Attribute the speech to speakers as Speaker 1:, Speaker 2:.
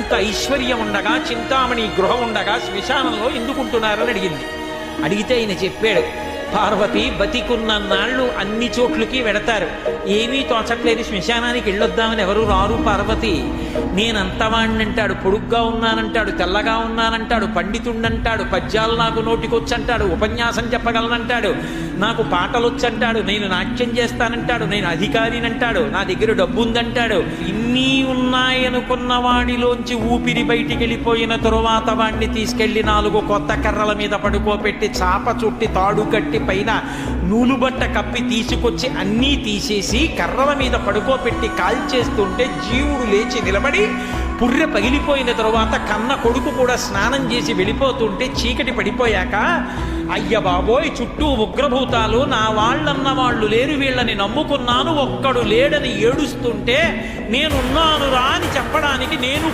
Speaker 1: ఇంత ఐశ్వర్యం ఉండగా, చింతామణి గృహం ఉండగా శ్మశానంలో ఎందుకుంటున్నారని అడిగింది. అడిగితే ఆయన చెప్పాడు, పార్వతి బతికున్న నాళ్ళు అన్ని చోట్లకి వెడతారు, ఏమీ తోచట్లేదు, శ్మశానానికి వెళ్ళొద్దామని ఎవరు రారు పార్వతి. నేనంతవాణ్ణంటాడు, పొడుగ్గా ఉన్నానంటాడు, తెల్లగా ఉన్నానంటాడు, పండితుండంటాడు, పద్యాలు నాకు నోటికొచ్చంటాడు, ఉపన్యాసం చెప్పగలనంటాడు, నాకు పాటలొచ్చంటాడు, నేను నాట్యం చేస్తానంటాడు, నేను అధికారినంటాడు, నా దగ్గర డబ్బు ఉందంటాడు. ఇన్ని ఉన్నాయనుకున్న వాడిలోంచి ఊపిరి బయటికి వెళ్ళిపోయిన తరువాత వాడిని తీసుకెళ్లి 4 కొత్త కర్రల మీద పడుకోబెట్టి చాప చుట్టి తాడు కట్టి పైన నూలుబట్ట కప్పి తీసుకొచ్చి అన్నీ తీసేసి కర్రల మీద పడుకోబెట్టి కాల్చేస్తుంటే జీవుడు లేచి నిలబడి పుర్రె పగిలిపోయిన తరువాత కన్న కొడుకు కూడా స్నానం చేసి వెళ్ళిపోతుంటే చీకటి పడిపోయాక, అయ్య బాబోయ్ చుట్టూ ఉగ్రభూతాలు, నా వాళ్ళన్న వాళ్ళు లేరు, వీళ్ళని నమ్ముకున్నాను, ఒక్కడు లేడని ఏడుస్తుంటే నేనున్నాను రా అని చెప్పడానికి నేను